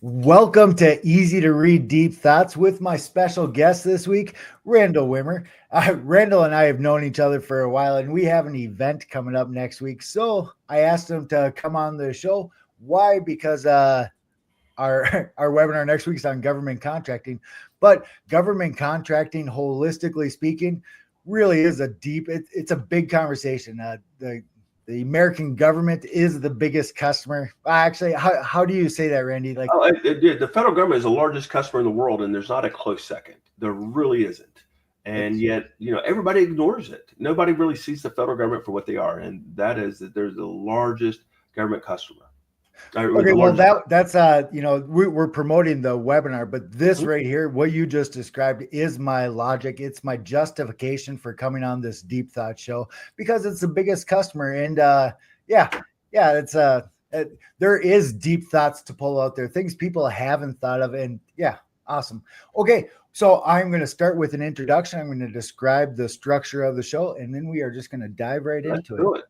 Welcome to Easy to Read Deep Thoughts with my special guest this week, Randall Wimmer. Randall and I have known each other for a while, and we have an event coming up next week. So I asked him to come on the show. Why? Because our webinar next week is on government contracting, but government contracting, holistically speaking, really is it's a big conversation. The American government is the biggest customer. Actually, how do you say that, Randy? The federal government is the largest customer in the world, and there's not a close second. There really isn't. And yet, everybody ignores it. Nobody really sees the federal government for what they are, and that is that they're the largest government customer. Okay, well, that's we're promoting the webinar, but this right here, what you just described, is my logic. It's my justification for coming on this Deep Thought show because it's the biggest customer, and there is deep thoughts to pull out there, things people haven't thought of, and awesome. Okay, so I'm going to start with an introduction. I'm going to describe the structure of the show, and then we are just going to dive right into it.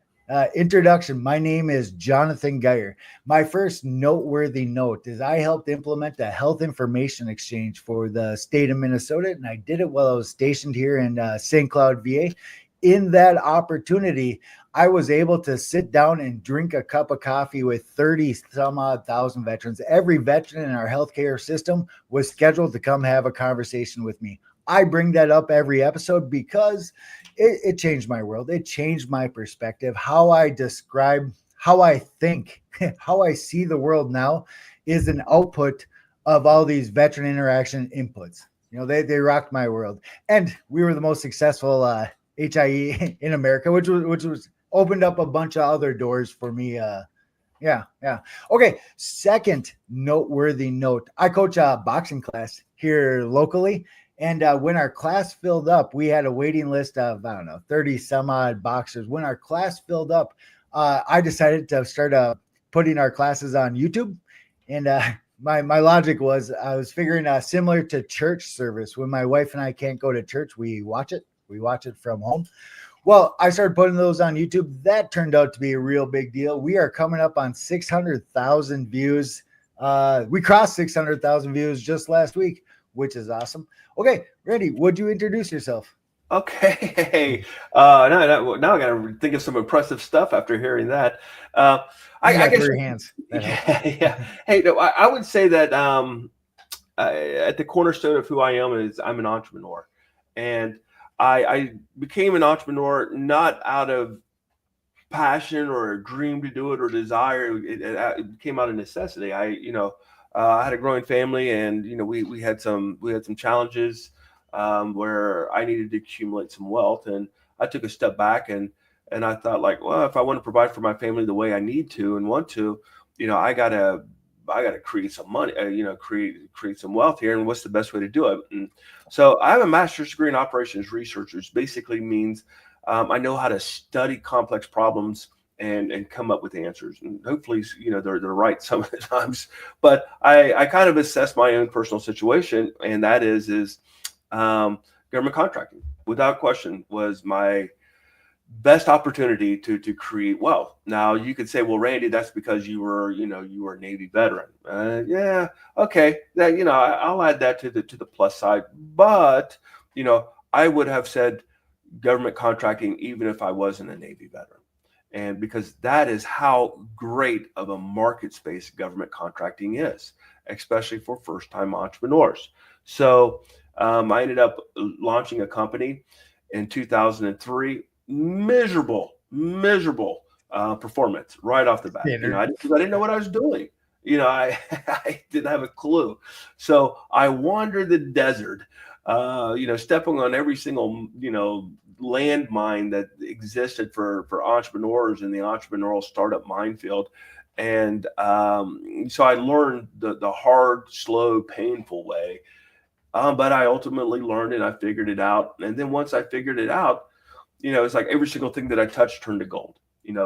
Introduction. My name is Jonathan Geyer. My first noteworthy note is I helped implement a health information exchange for the state of Minnesota, and I did it while I was stationed here in St. Cloud, VA. In that opportunity, I was able to sit down and drink a cup of coffee with 30 some odd thousand veterans. Every veteran in our healthcare system was scheduled to come have a conversation with me. I bring that up every episode because it changed my world. It changed my perspective. How I describe, how I think, how I see the world now is an output of all these veteran interaction inputs. They rocked my world. And we were the most successful HIE in America, which was opened up a bunch of other doors for me. Okay. Second noteworthy note. I coach a boxing class here locally. And when our class filled up, we had a waiting list of, 30 some odd boxers. When our class filled up, I decided to start putting our classes on YouTube. And my logic was I was figuring similar to church service. When my wife and I can't go to church, we watch it. We watch it from home. Well, I started putting those on YouTube. That turned out to be a real big deal. We are coming up on 600,000 views. We crossed 600,000 views just last week, which is awesome. Okay, Randy, would you introduce yourself? Okay. Now I got to think of some impressive stuff after hearing that. I guess your hands. Yeah. Hey, no, I would say that at the cornerstone of who I am is I'm an entrepreneur, and I became an entrepreneur not out of passion or a dream to do it or desire. It came out of necessity. I had a growing family, and we had some challenges where I needed to accumulate some wealth, and I took a step back and I thought, like, well, if I want to provide for my family the way I need to and want to, I gotta create some money, create some wealth here, and what's the best way to do it? And so I have a master's degree in operations research, which basically means I know how to study complex problems and come up with answers, and hopefully they're right some of the times, but I kind of assess my own personal situation, and that is government contracting without question was my best opportunity to create wealth. Now you could say, well, Randy, that's because you were a Navy veteran. Yeah, okay, that I'll add that to the plus side, but I would have said government contracting even if I wasn't a Navy veteran. And because that is how great of a market space government contracting is, especially for first-time entrepreneurs. So I ended up launching a company in 2003. Miserable performance right off the bat. I didn't know what I was doing. I didn't have a clue. So I wandered the desert, stepping on every single, landmine that existed for entrepreneurs in the entrepreneurial startup minefield. And so I learned the hard, slow, painful way. But I ultimately learned and I figured it out. And then once I figured it out, it's like every single thing that I touched turned to gold,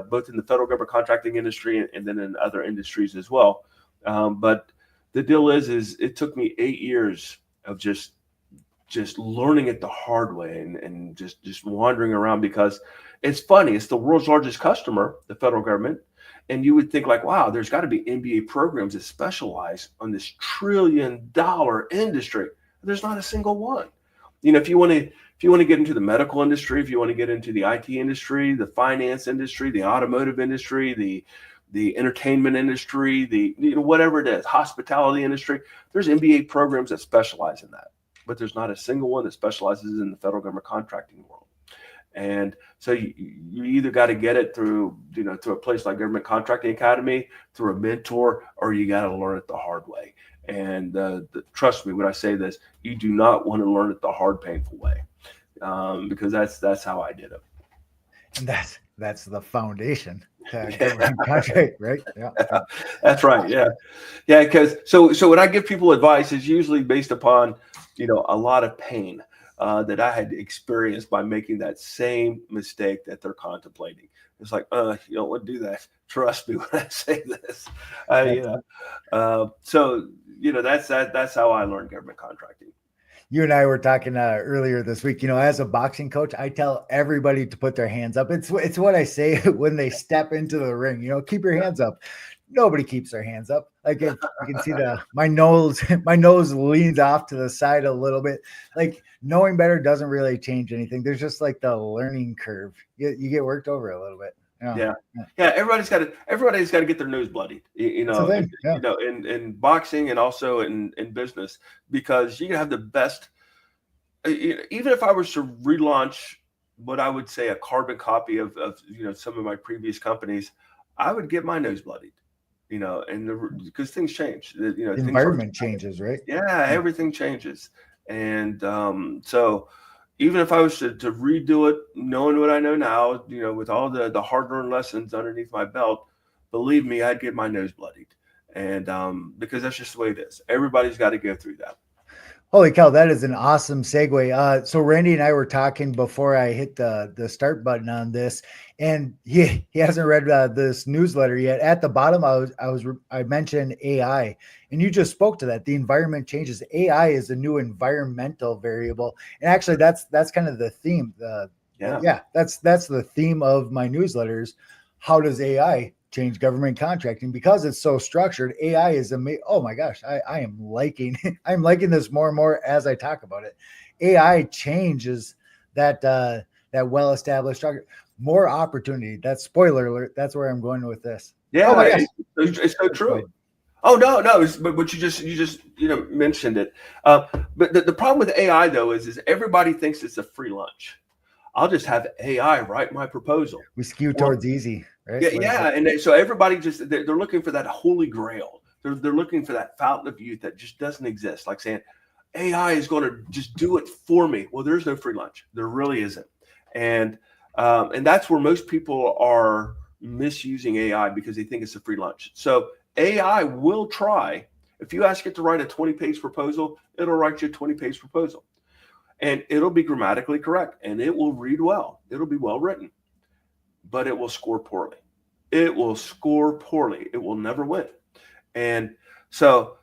both in the federal government contracting industry and then in other industries as well. But the deal is it took me 8 years of just learning it the hard way and just wandering around, because it's funny. It's the world's largest customer, the federal government. And you would think like, wow, there's got to be MBA programs that specialize on this $1 trillion industry. There's not a single one. If you want to get into the medical industry, if you want to get into the IT industry, the finance industry, the automotive industry, the entertainment industry, whatever it is, hospitality industry, there's MBA programs that specialize in that. But there's not a single one that specializes in the federal government contracting world. And so you either got to get it through, through a place like Government Contracting Academy, through a mentor, or you got to learn it the hard way. And trust me when I say this, you do not want to learn it the hard, painful way, because that's how I did it. And that's the foundation. Government contract, right? Yeah, that's right. Yeah. Because so when I give people advice, it's usually based upon a lot of pain that I had experienced by making that same mistake that they're contemplating. It's like, you don't want to do that. Trust me when I say this. So that's how I learned government contracting. You and I were talking earlier this week. As a boxing coach, I tell everybody to put their hands up. It's what I say when they step into the ring. Keep your hands up. Nobody keeps their hands up. Like, if you can see my nose leans off to the side a little bit. Like, knowing better doesn't really change anything. There's just like the learning curve. You get worked over a little bit. Yeah. Everybody's got to get their nose bloodied, in boxing and also in business, because you can have the best. Even if I was to relaunch what I would say a carbon copy of some of my previous companies, I would get my nose bloodied, because things change. The environment changes, right? Yeah, everything changes, and so. Even if I was to redo it, knowing what I know now, with all the hard-earned lessons underneath my belt, believe me, I'd get my nose bloodied. And because that's just the way it is. Everybody's got to go through that. Holy cow, that is an awesome segue. So Randy and I were talking before I hit the start button on this, and he hasn't read this newsletter yet. At the bottom, I mentioned AI, and you just spoke to that. The environment changes. AI is a new environmental variable, and actually, that's kind of the theme. That's the theme of my newsletters. How does AI change government contracting? Because it's so structured? AI is amazing. Oh my gosh, I am liking I'm liking this more and more as I talk about it. AI changes that well-established structure. More opportunity. That's spoiler alert. That's where I'm going with this. Yeah, it's so true. Oh no, but you just mentioned it. But the problem with AI though is everybody thinks it's a free lunch. I'll just have AI write my proposal. We skew towards easy, right? Yeah, and so everybody they're looking for that holy grail. They're looking for that fountain of youth that just doesn't exist. Like saying AI is going to just do it for me. Well, there's no free lunch. There really isn't, and that's where most people are misusing AI because they think it's a free lunch. So AI will try. If you ask it to write a 20-page proposal, it'll write you a 20-page proposal. And it'll be grammatically correct, and it will read well. It'll be well written, but it will score poorly. It will score poorly. It will never win. And so,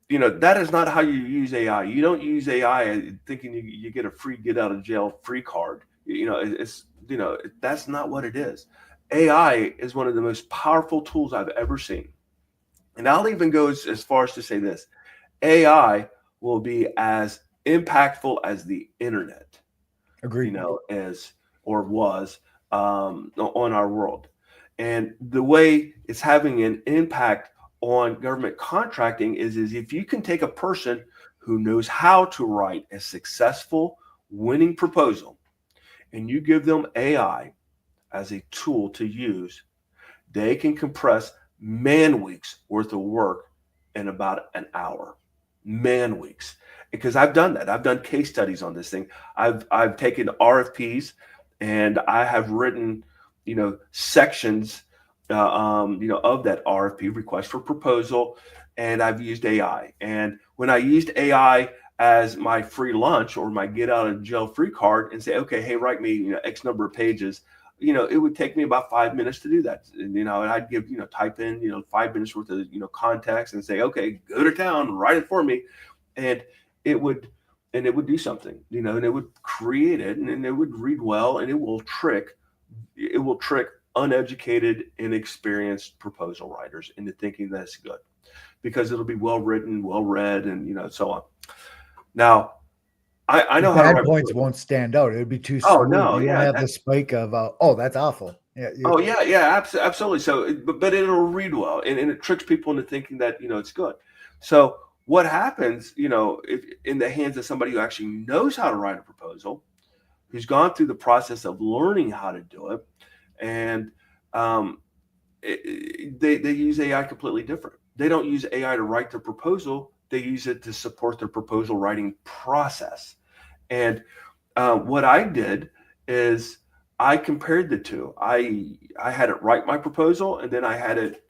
that is not how you use AI. You don't use AI thinking you get a free get out of jail free card. That's not what it is. AI is one of the most powerful tools I've ever seen. And I'll even go as far as to say this: AI will be as impactful as the internet. Agreed. Was on our world. And the way it's having an impact on government contracting is if you can take a person who knows how to write a successful winning proposal and you give them AI as a tool to use, they can compress man weeks worth of work in about an hour. Man weeks. Because I've done that. I've done case studies on this thing. I've taken RFPs and I have written, sections, of that RFP, request for proposal, and I've used AI. And when I used AI as my free lunch or my get out of jail free card and say, okay, hey, write me, X number of pages, it would take me about 5 minutes to do that. And, and I'd give, type in, 5 minutes worth of, context and say, okay, go to town, write it for me. And it would do something, and it would create it and it would read well, and it will trick uneducated, inexperienced proposal writers into thinking that's good because it'll be well written, well read, and so on. Now, I know how to Bad write points proposals. won't stand out. It would be too Oh, smooth. no, You won't yeah, have the spike of, oh, that's awful. Yeah, oh yeah, absolutely. So, but it'll read well, and it tricks people into thinking that it's good. So, what happens, if in the hands of somebody who actually knows how to write a proposal, who's gone through the process of learning how to do it, and um, they use AI completely different. They don't use AI to write their proposal. They use it to support their proposal writing process. And what I did is I compared the two. I had it write my proposal, and then I had it,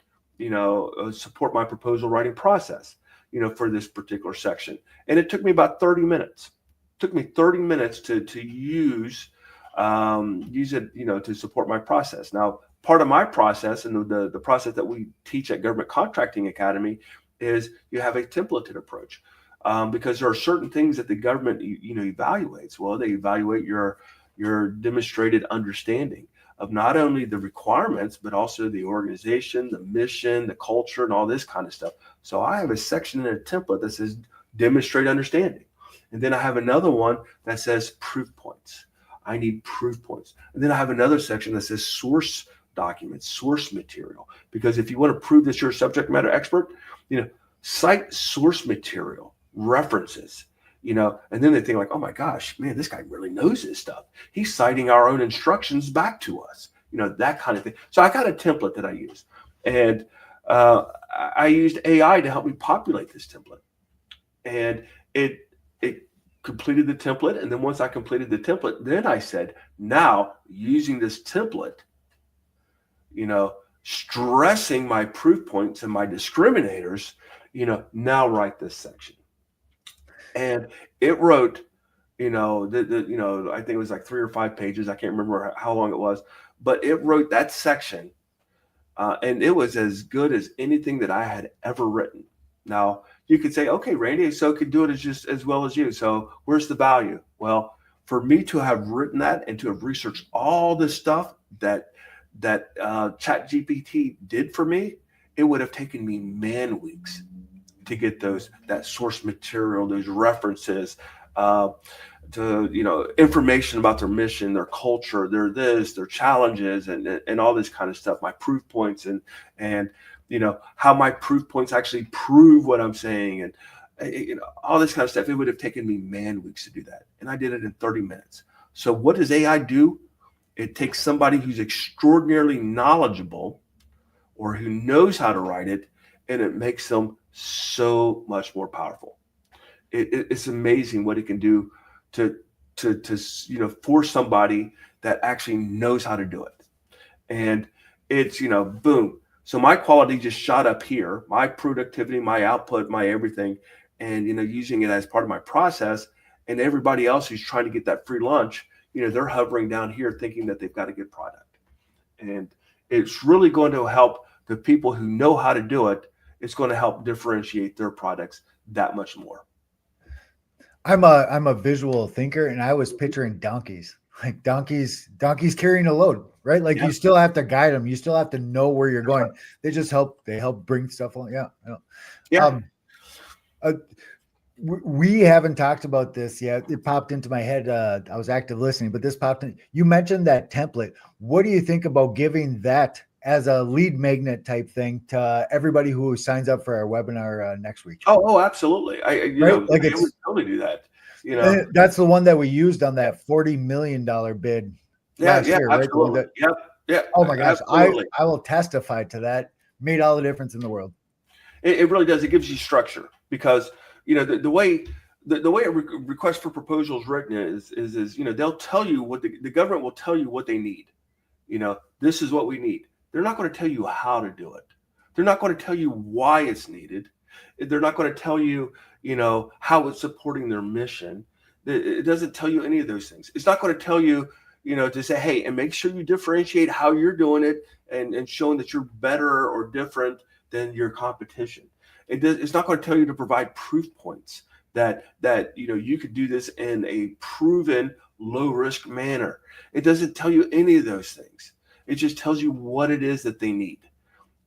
support my proposal writing process, for this particular section. And it took me about 30 minutes. It took me 30 minutes to use it, to support my process. Now, part of my process and the process that we teach at Government Contracting Academy is you have a templated approach. Because there are certain things that the government evaluates. Well, they evaluate your demonstrated understanding of not only the requirements but also the organization, the mission, the culture, and all this kind of stuff. So I have a section in a template that says demonstrate understanding, and then I have another one that says proof points. I need proof points, and then I have another section that says source documents, source material. Because if you want to prove that you're a subject matter expert, cite source material, references, and then they think like, oh my gosh, man, this guy really knows his stuff. He's citing our own instructions back to us, that kind of thing. So I got a template that I use, and I used AI to help me populate this template, and it completed the template. And then once I completed the template, then I said, now using this template, stressing my proof points and my discriminators, now write this section. And it wrote, I think it was like 3 or 5 pages. I can't remember how long it was, but it wrote that section. And it was as good as anything that I had ever written. Now, you could say, okay, Randy, so could do it just as well as you. So where's the value? Well, for me to have written that and to have researched all this stuff that ChatGPT did for me, it would have taken me man weeks to get that source material, those references, to information about their mission, their culture, their challenges, and all this kind of stuff. My proof points and how my proof points actually prove what I'm saying, and all this kind of stuff. It would have taken me man weeks to do that, and I did it in 30 minutes. So what does AI do? It takes somebody who's extraordinarily knowledgeable or who knows how to write it, and it makes them so much more powerful. It's amazing what it can do to for somebody that actually knows how to do it. And it's, boom. So my quality just shot up here, my productivity, my output, my everything, and, using it as part of my process. And everybody else who's trying to get that free lunch, they're hovering down here thinking that they've got a good product. And it's really going to help the people who know how to do it. It's going to help differentiate their products that much more. I'm a visual thinker, and I was picturing donkeys, like donkeys carrying a load, right? Like you still have to guide them. You still have to know where you're going. They just help bring stuff on. Yeah. We haven't talked about this yet. It popped into my head. I was active listening, but this popped in. You mentioned that template. What do you think about giving that as a lead magnet type thing to everybody who signs up for our webinar next week? Oh, absolutely. I would totally do that. That's the one that we used on that $40 million bid last year, right? Absolutely. Yeah. Oh my gosh. I will testify to that. Made all the difference in the world. It really does. It gives you structure because, the way a request for proposal is written is they'll tell you what the government will tell you what they need. This is what we need. They're not going to tell you how to do it. They're not going to tell you why it's needed. They're not going to tell you, how it's supporting their mission. It doesn't tell you any of those things. It's not going to tell you, to say, hey, and make sure you differentiate how you're doing it and showing that you're better or different than your competition. It's not going to tell you to provide proof points that you could do this in a proven low risk manner. It doesn't tell you any of those things. It just tells you what it is that they need.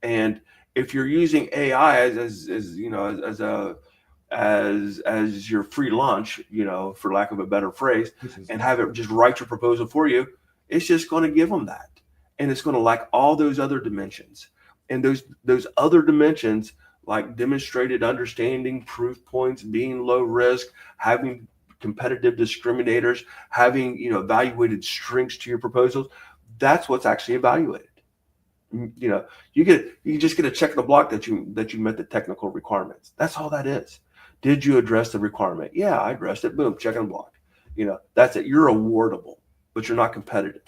And if you're using AI as you know, as your free lunch, you know, for lack of a better phrase, and have it just write your proposal for you, it's just going to give them that. And it's going to lack all those other dimensions. And those other dimensions, like demonstrated understanding, proof points, being low risk, having competitive discriminators, having, you know, evaluated strengths to your proposals, that's what's actually evaluated. You know, you just get a check in the block that you met the technical requirements. That's all that is. Did you address the requirement? Yeah, I addressed it. Boom, check in the block. You know, that's it. You're awardable, but you're not competitive.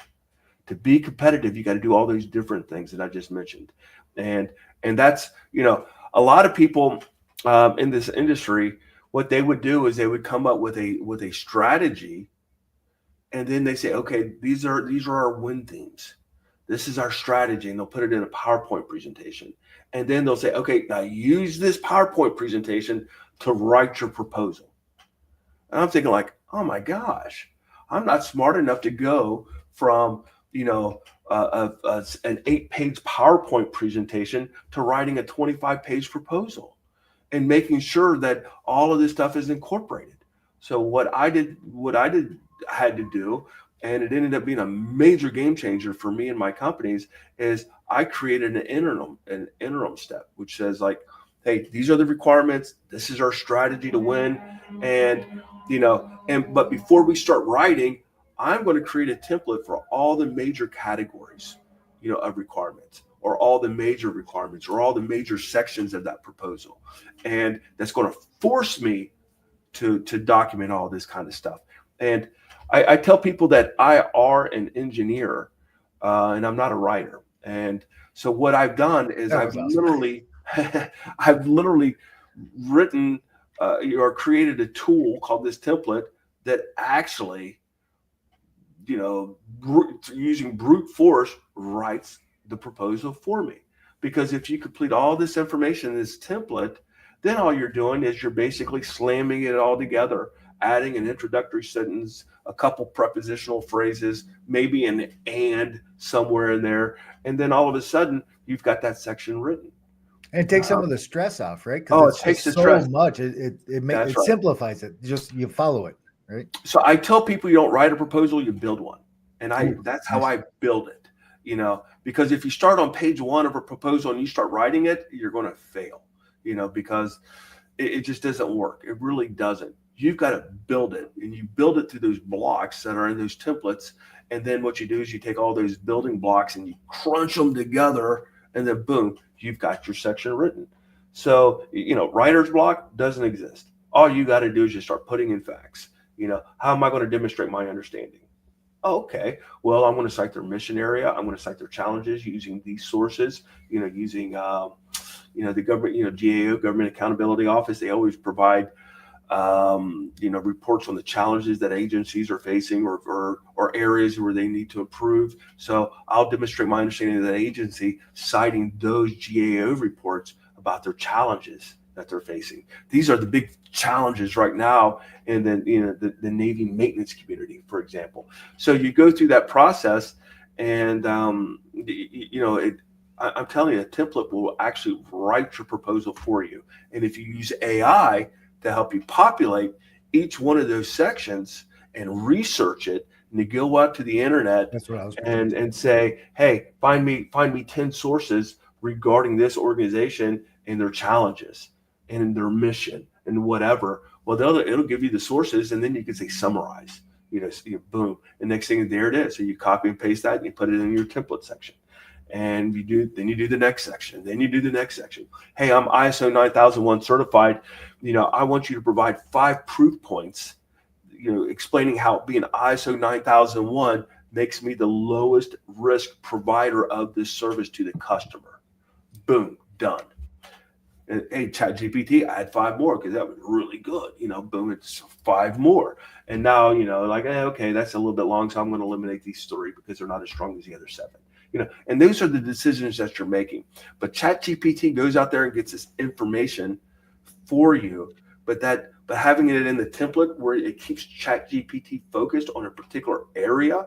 To be competitive, you got to do all these different things that I just mentioned. And that's, you know, a lot of people in this industry, what they would do is they would come up with a strategy, and then they say, okay, these are our win themes. This is our strategy, and they'll put it in a PowerPoint presentation. And then they'll say, okay, now use this PowerPoint presentation to write your proposal. And I'm thinking like, oh my gosh, I'm not smart enough to go from, you know, an 8-page PowerPoint presentation to writing a 25-page proposal and making sure that all of this stuff is incorporated. So what I had to do, and it ended up being a major game changer for me and my companies, is I created an interim step, which says like, hey, these are the requirements. This is our strategy to win. And, you know, but before we start writing, I'm going to create a template for all the major categories, you know, of requirements, or all the major requirements, or all the major sections of that proposal. And that's going to force me to document all this kind of stuff. And I tell people that I are an engineer and I'm not a writer. And so what I've done is I've literally written or created a tool called this template that actually, you know, using brute force writes the proposal for me. Because if you complete all this information in this template, then all you're doing is you're basically slamming it all together, adding an introductory sentence, a couple prepositional phrases, maybe an and somewhere in there, and then all of a sudden you've got that section written. And it takes some of the stress off, right? Oh, it takes the stress. So much. It simplifies it. Just you follow it, right? So I tell people you don't write a proposal, you build one, and that's how I build it. You know, because if you start on page 1 of a proposal and you start writing it, you're going to fail. You know, because it just doesn't work. It really doesn't. You've got to build it, and you build it through those blocks that are in those templates. And then what you do is you take all those building blocks and you crunch them together, and then boom, you've got your section written. So, you know, writer's block doesn't exist. All you got to do is just start putting in facts. You know, how am I going to demonstrate my understanding? Oh, okay, well, I'm going to cite their mission area. I'm going to cite their challenges using these sources, you know, using, you know, the government, you know, GAO, Government Accountability Office, they always provide, you know, reports on the challenges that agencies are facing, or areas where they need to improve. So I'll demonstrate my understanding of that agency, citing those GAO reports about their challenges that they're facing. These are the big challenges right now in the Navy maintenance community, for example. So you go through that process, and you know, I'm telling you, a template will actually write your proposal for you. And if you use AI to help you populate each one of those sections and research it, and you go out to the internet and say, hey, find me 10 sources regarding this organization and their challenges and their mission and whatever. Well, it'll give you the sources, and then you can say summarize. You know, boom. The next thing, there it is. So you copy and paste that, and you put it in your template section. And you do the next section. Then you do the next section. Hey, I'm ISO 9001 certified. You know, I want you to provide 5 proof points, you know, explaining how being ISO 9001 makes me the lowest risk provider of this service to the customer. Boom, done. And hey, ChatGPT, add 5 more because that was really good. You know, boom, it's 5 more. And now, you know, like, okay, that's a little bit long, so I'm going to eliminate these 3 because they're not as strong as the other 7. You know, and those are the decisions that you're making. But ChatGPT goes out there and gets this information for you, but having it in the template where it keeps ChatGPT focused on a particular area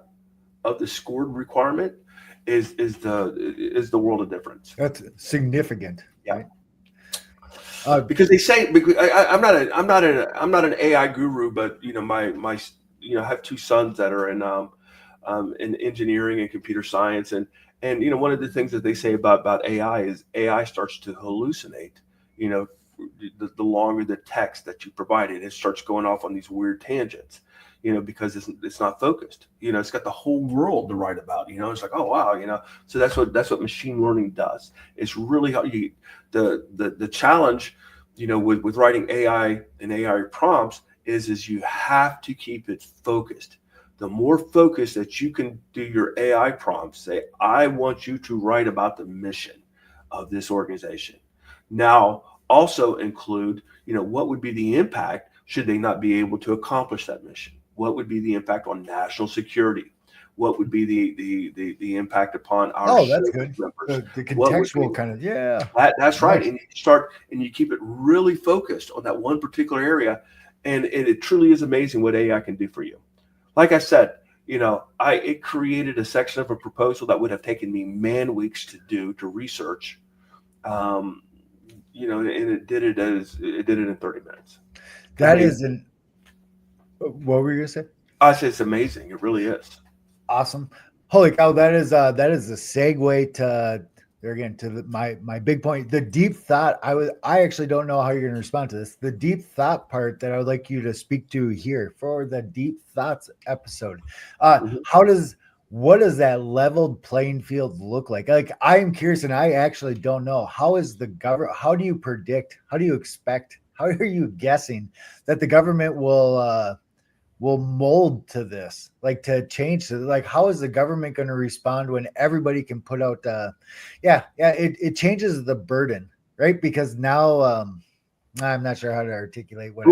of the scored requirement, is the world of difference. That's significant. Yeah. Right? Because they say, because I'm not an AI guru, but my I have two sons that are in engineering and computer science, and one of the things that they say about AI is AI starts to hallucinate. The longer the text that you provide it starts going off on these weird tangents. Because it's not focused. It's got the whole world to write about. It's like, oh wow. So that's what machine learning does. It's really how the challenge, with writing AI and AI prompts is you have to keep it focused. The more focused that you can do your AI prompts, say, I want you to write about the mission of this organization. Now, also include, what would be the impact should they not be able to accomplish that mission? What would be the impact on national security? What would be the impact upon our that's good. members? The contextual kind of, That's right. And you start and you keep it really focused on that one particular area. And it truly is amazing what AI can do for you. Like I said, it created a section of a proposal that would have taken me man weeks to research. And it did it in 30 minutes. That amazing. What were you gonna say? I said it's amazing. It really is. Awesome. Holy cow, that is a segue to my big point. The deep thought. I actually don't know how you're gonna respond to this. The deep thought part that I would like you to speak to here for the deep thoughts episode. What does that leveled playing field look like? Like, I am curious, and I actually don't know. How is the government? How do you predict? How do you expect? How are you guessing that the government will mold to this, like to change to, like, how is the government going to respond when everybody can put out? It changes the burden, right? Because now I'm not sure how to articulate what.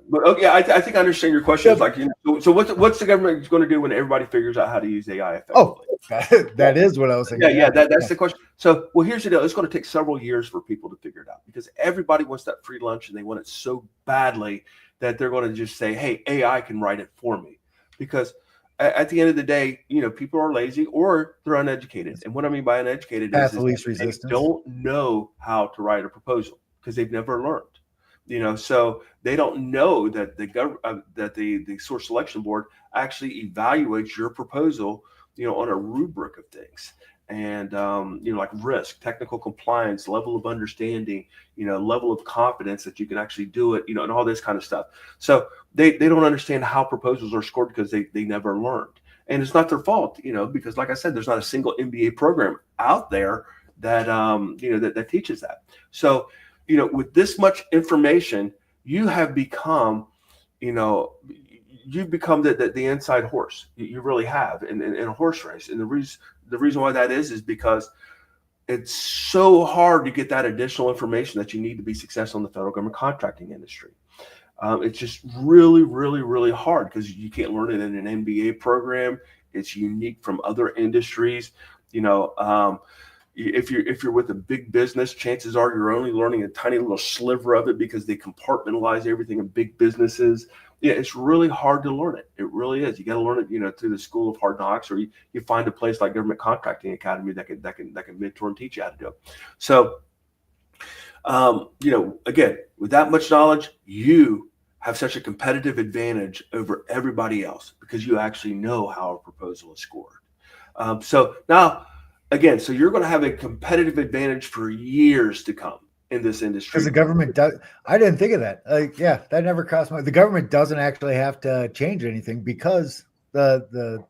But okay, I think I understand your question. It's like, so what's the government going to do when everybody figures out how to use AI effectively? That is what I was thinking. That's the question. So, here's the deal. It's going to take several years for people to figure it out because everybody wants that free lunch and they want it so badly that they're going to just say, hey, AI can write it for me. Because at the end of the day, people are lazy or they're uneducated. And what I mean by uneducated is they don't know how to write a proposal because they've never learned. So they don't know that the source selection board actually evaluates your proposal, on a rubric of things. And, like risk, technical compliance, level of understanding, level of confidence that you can actually do it, and all this kind of stuff. So they don't understand how proposals are scored because they never learned. And it's not their fault, because like I said, there's not a single MBA program out there that, that teaches that. So, with this much information, you have become, you've become the inside horse. You really have in a horse race. And the reason why that is because it's so hard to get that additional information that you need to be successful in the federal government contracting industry. It's just really, really, really hard because you can't learn it in an MBA program. It's unique from other industries. If you're with a big business, chances are you're only learning a tiny little sliver of it because they compartmentalize everything in big businesses. Yeah, it's really hard to learn it. It really is. You got to learn it, through the School of Hard Knocks, or you find a place like Government Contracting Academy that can mentor and teach you how to do it. So, again, with that much knowledge, you have such a competitive advantage over everybody else because you actually know how a proposal is scored. So now, again, so you're going to have a competitive advantage for years to come in this industry. Because the government does. I didn't think of that. That never crossed my. The government doesn't actually have to change anything because but the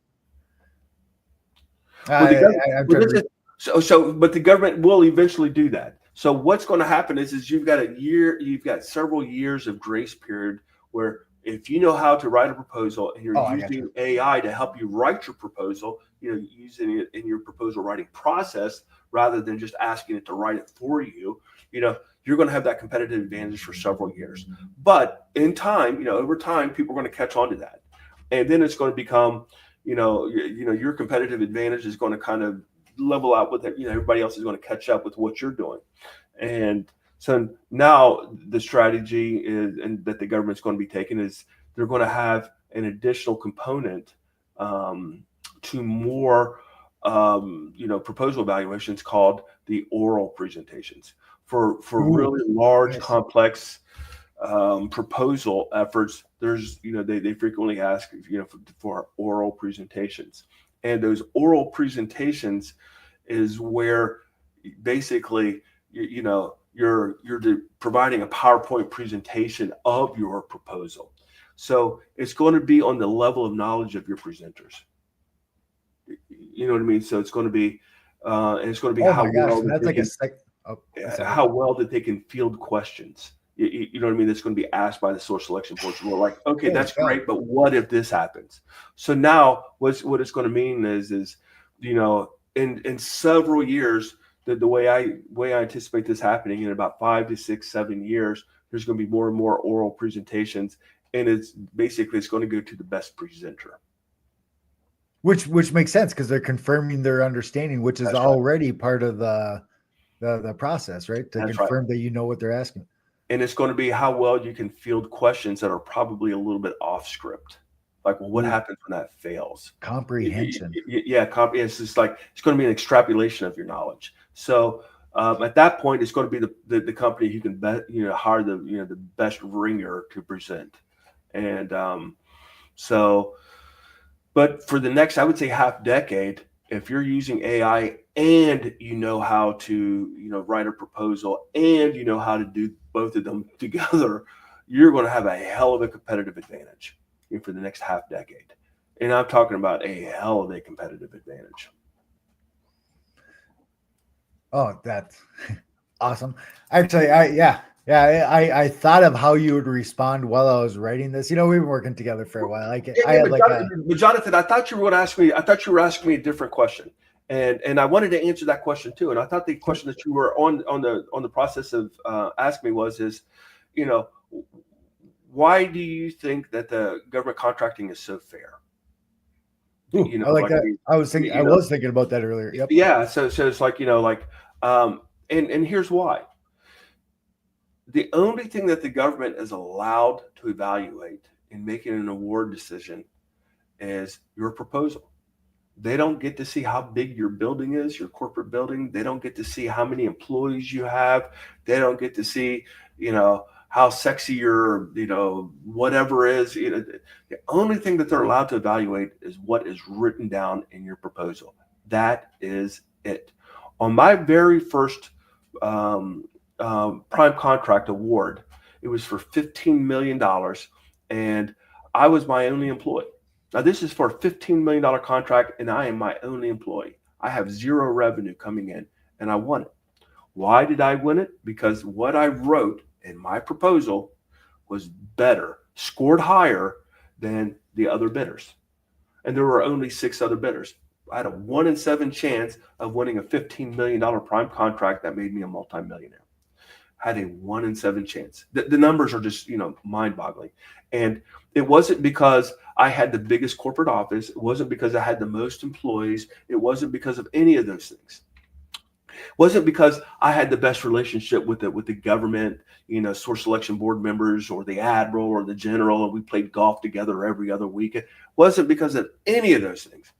government will eventually do that. So what's going to happen is you've got several years of grace period where if you know how to write a proposal and you're using AI to help you write your proposal, using it in your proposal writing process rather than just asking it to write it for you, you're going to have that competitive advantage for several years. But in time, over time, people are going to catch on to that. And then it's going to become, your competitive advantage is going to kind of level out with it. Everybody else is going to catch up with what you're doing. And so now the strategy is, and that the government's going to be taking is they're going to have an additional component to more proposal evaluations called the oral presentations. For Ooh, really large, nice. complex proposal efforts, there's, they frequently ask, for oral presentations. And those oral presentations is where basically, you're providing a PowerPoint presentation of your proposal. So it's going to be on the level of knowledge of your presenters. You know what I mean? So it's going to be, and it's going to be Oh my gosh, and that's like a can, sec. Oh, sorry. how well that they can field questions. You know what I mean? That's going to be asked by the source selection boards. We're like, okay, Holy that's cow. great, but what if this happens? So now, what it's going to mean is in several years, the way I anticipate this happening in about 5 to 6, 7 years, there's going to be more and more oral presentations, and it's going to go to the best presenter. Which makes sense because they're confirming their understanding, which is That's right. already part of the process, right? To That's right. confirm that you know what they're asking. And it's going to be how well you can field questions that are probably a little bit off script. Like, well, what Ooh, happens when that fails? comprehension. Yeah, it's just like it's going to be an extrapolation of your knowledge. So at that point, it's going to be the company who can hire the best ringer to present. And but for the next, I would say, half decade, if you're using AI and you know how to write a proposal and you know how to do both of them together, you're going to have a hell of a competitive advantage for the next half decade. And I'm talking about a hell of a competitive advantage. Oh, that's awesome. Actually, I thought of how you would respond while I was writing this. We've been working together for a while. I had like but Jonathan, I thought you were going to ask me. I thought you were asking me a different question, and I wanted to answer that question too. And I thought the question that you were on the process of asking me is, why do you think that the government contracting is so fair? Ooh, I like that. I was thinking about that earlier. Yep. Yeah. So it's like, and here's why. The only thing that the government is allowed to evaluate in making an award decision is your proposal. They don't get to see how big your building is, your corporate building. They don't get to see how many employees you have. They don't get to see, how sexy your, whatever is. The only thing that they're allowed to evaluate is what is written down in your proposal. That is it. On my very first prime contract award, it was for $15 million, and I was my only employee. Now, this is for a $15 million contract, and I am my only employee. I have zero revenue coming in, and I won it. Why did I win it? Because what I wrote in my proposal was better, scored higher than the other bidders. And there were only 6 other bidders. I had a 1 in 7 chance of winning a $15 million prime contract that made me a multimillionaire. Had a 1 in 7 chance. The numbers are just, mind-boggling. And it wasn't because I had the biggest corporate office. It wasn't because I had the most employees. It wasn't because of any of those things. It wasn't because I had the best relationship with the government, source selection board members or the admiral or the general, and we played golf together every other week. It wasn't because of any of those things.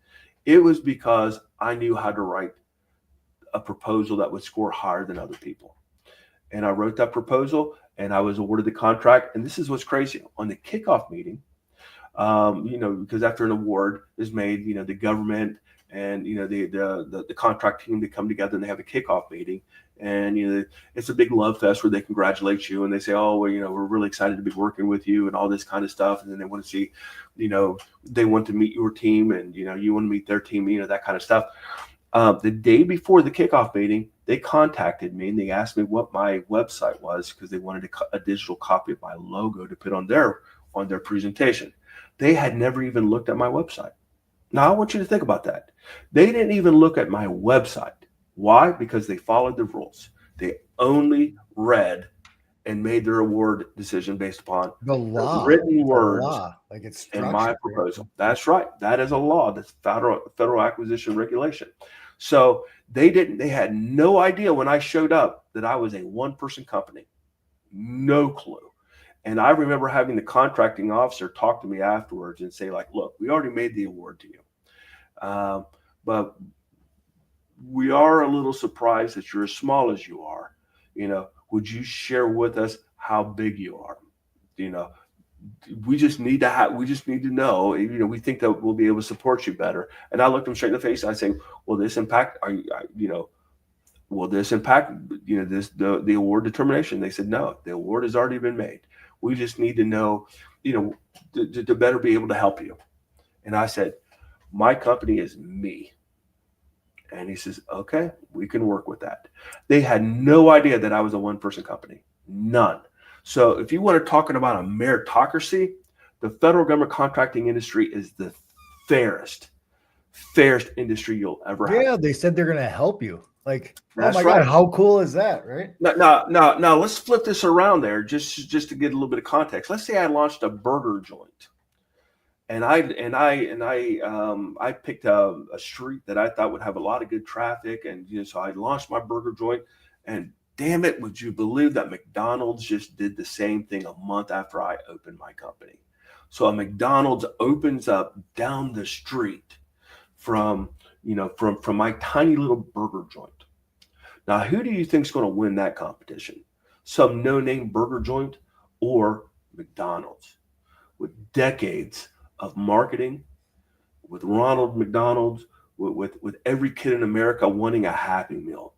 It was because I knew how to write a proposal that would score higher than other people. And I wrote that proposal, and I was awarded the contract. And this is what's crazy. On the kickoff meeting, because after an award is made, the government and the contract team, they come together and they have a kickoff meeting, and it's a big love fest where they congratulate you and they say, oh, well, we're really excited to be working with you and all this kind of stuff. And then they want to see, they want to meet your team, and you want to meet their team, that kind of stuff. The day before the kickoff meeting, they contacted me and they asked me what my website was because they wanted a digital copy of my logo to put on their presentation. They had never even looked at my website. Now, I want you to think about that. They didn't even look at my website. Why? Because they followed the rules. They only read and made their award decision based upon the law, written words, like it's in my proposal. That's right. That is a law. That's federal acquisition regulation. So they had no idea when I showed up that I was a one-person company. No clue. And I remember having the contracting officer talk to me afterwards and say, like, look, we already made the award to you. But we are a little surprised that you're as small as you are. Would you share with us how big you are? You know, we just need to know. We think that we'll be able to support you better. And I looked them straight in the face. I say, will this impact? Will this impact? The award determination? They said no. The award has already been made. We just need to know, to better be able to help you. And I said, my company is me. And he says, okay, we can work with that. They had no idea that I was a one-person company. None. So if you want to talk about a meritocracy, the federal government contracting industry is the fairest industry you'll ever have. Yeah, they said they're going to help you. Like, That's oh my right. God, how cool is that, right? Now, let's flip this around there just to get a little bit of context. Let's say I launched a burger joint. And I picked a street that I thought would have a lot of good traffic, and so I launched my burger joint. And damn it, would you believe that McDonald's just did the same thing a month after I opened my company? So a McDonald's opens up down the street from my tiny little burger joint. Now, who do you think is going to win that competition? Some no-name burger joint or McDonald's with decades of marketing, with Ronald McDonald's, with every kid in America wanting a Happy Meal?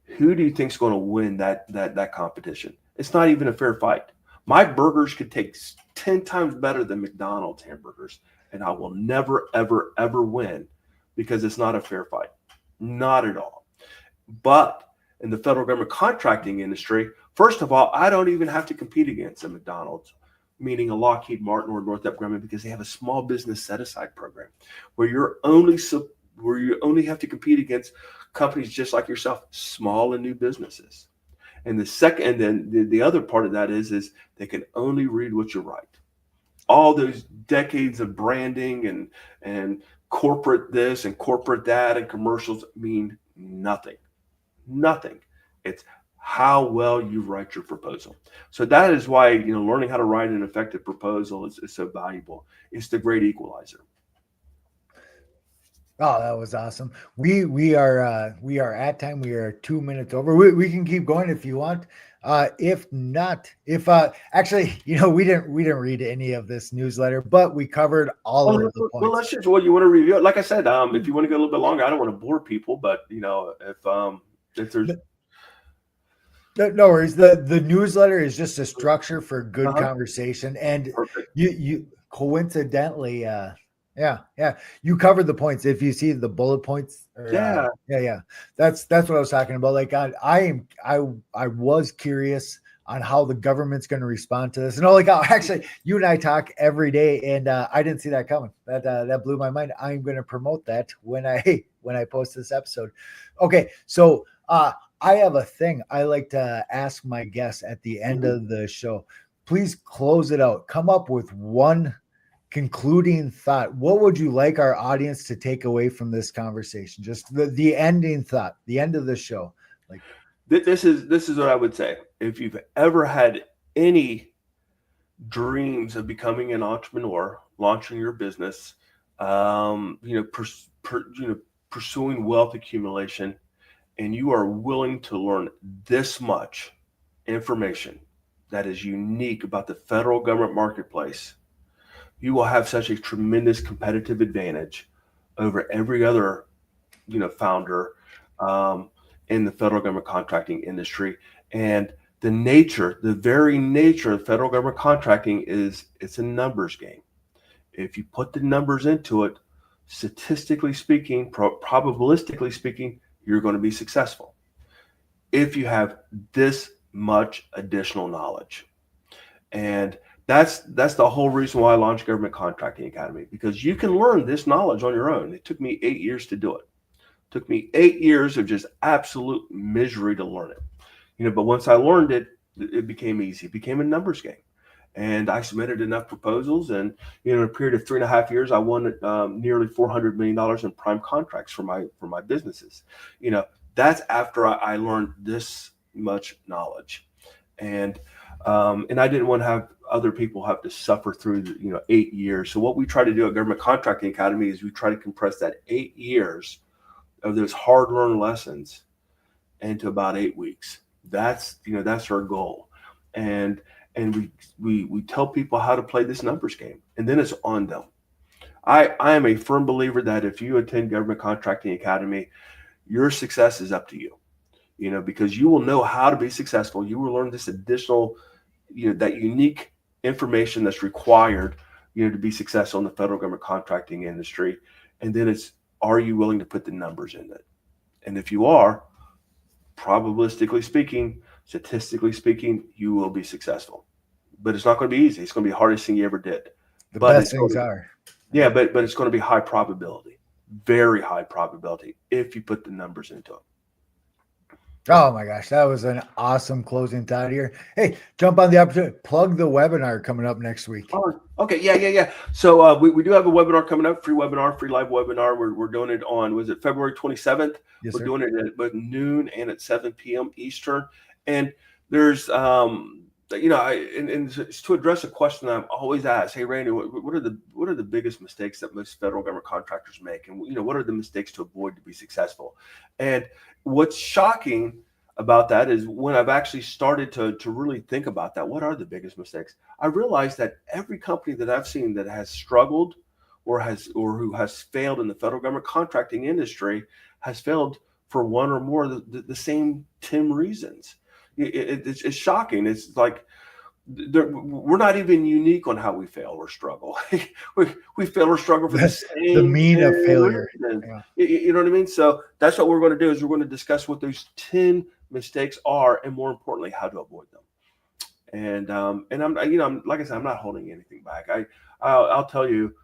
Who do you think is going to win that competition? It's not even a fair fight. My burgers could taste 10 times better than McDonald's hamburgers, and I will never, ever, ever win because it's not a fair fight. Not at all. But in the federal government contracting industry, first of all, I don't even have to compete against a McDonald's, meaning a Lockheed Martin or Northrop Grumman, because they have a small business set-aside program where you only have to compete against companies just like yourself, small and new businesses. And the other part of that is they can only read what you write. All those decades of branding and corporate this and corporate that and commercials mean nothing. Nothing. It's how well you write your proposal. So that is why learning how to write an effective proposal is so valuable. It's the great equalizer. Oh, that was awesome. We are at time. We are 2 minutes over. We can keep going if you want. If not, actually, we didn't read any of this newsletter, but we covered all of the points. Well, let's just you want to review it. Like I said, if you want to go a little bit longer, I don't want to bore people, but if there's no worries. The newsletter is just a structure for good conversation, and perfect. You coincidentally, you covered the points. If you see the bullet points, that's what I was talking about. Like I was curious on how the government's going to respond to this, and actually, you and I talk every day, and I didn't see that coming. That blew my mind. I'm going to promote that when I post this episode. Okay, so I have a thing I like to ask my guests at the end of the show. Please close it out. Come up with one concluding thought. What would you like our audience to take away from this conversation? Just the ending thought, the end of the show. Like this is what I would say. If you've ever had any dreams of becoming an entrepreneur, launching your business, pursuing wealth accumulation, and you are willing to learn this much information that is unique about the federal government marketplace, you will have such a tremendous competitive advantage over every other, founder in the federal government contracting industry. And the very nature of federal government contracting it's a numbers game. If you put the numbers into it, statistically speaking, probabilistically speaking, you're going to be successful if you have this much additional knowledge. And that's the whole reason why I launched Government Contracting Academy, because you can learn this knowledge on your own. It took me 8 years to do it. It took me 8 years of just absolute misery to learn it. But once I learned it, it became easy. It became a numbers game. And I submitted enough proposals, and in a period of 3.5 years, I won nearly $400 million in prime contracts for my businesses. That's after I learned this much knowledge, and I didn't want to have other people have to suffer through 8 years. So what we try to do at Government Contracting Academy is we try to compress that 8 years of those hard-learned lessons into about 8 weeks. That's our goal. And we tell people how to play this numbers game, and then it's on them. I am a firm believer that if you attend Government Contracting Academy, your success is up to you. Because you will know how to be successful. You will learn this additional, that unique information that's required, to be successful in the federal government contracting industry. And then are you willing to put the numbers in it? And if you are, probabilistically speaking, statistically speaking, you will be successful. But it's not going to be easy. It's going to be the hardest thing you ever did. The best things are. Yeah, but it's going to be high probability, very high probability if you put the numbers into it. Oh my gosh, that was an awesome closing thought here. Hey, jump on the opportunity. Plug the webinar coming up next week. Oh, okay, yeah. So we do have a webinar coming up, free webinar, free live webinar. We're doing it on, was it February 27th? Yes, we're sir. doing it at both noon and at 7 p.m. Eastern. And there's, and it's to address a question that I'm always asked. Hey, Randy, what are the biggest mistakes that most federal government contractors make? And, what are the mistakes to avoid to be successful? And what's shocking about that is when I've actually started to really think about that, what are the biggest mistakes? I realized that every company that I've seen that has struggled or who has failed in the federal government contracting industry has failed for one or more of the same 10 reasons. It's shocking. It's like we're not even unique on how we fail or struggle. we fail or struggle for the same. The mean of failure. Yeah. You know what I mean? So that's what we're going to do is we're going to discuss what those 10 mistakes are, and more importantly, how to avoid them. And I'm like I said, I'm not holding anything back. I'll tell you,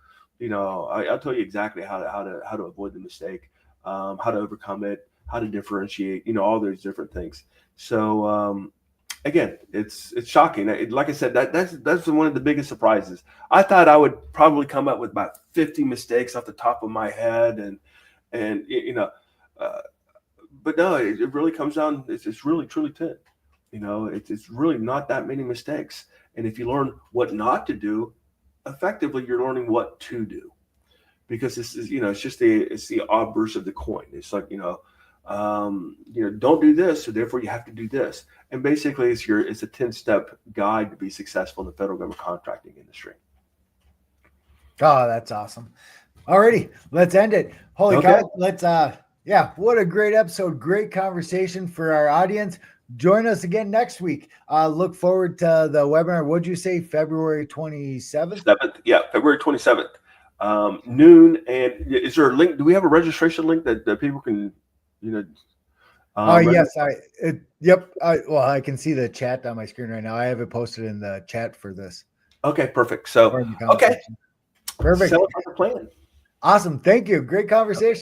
I'll tell you exactly how to avoid the mistake, how to overcome it, how to differentiate, all those different things. So again, it's shocking. Like I said, that's one of the biggest surprises. I thought I would probably come up with about 50 mistakes off the top of my head, but no, it really comes down. It's really truly 10. It's really not that many mistakes. And if you learn what not to do, effectively you're learning what to do, because this is it's the obverse of the coin. It's like don't do this, so therefore you have to do this. And basically it's a 10-step guide to be successful in the federal government contracting industry. Oh, that's awesome. Alrighty, let's end it. Holy cow. Let's what a great episode. Great conversation for our audience. Join us again next week. Look forward to the webinar. What'd you say? February 27th? February 27th. Noon. And is there a link? Do we have a registration link that people can, yes. I can see the chat on my screen right now. I have it posted in the chat for this. Okay, perfect. So, okay. Perfect. Sounds like a plan. Awesome. Thank you. Great conversation.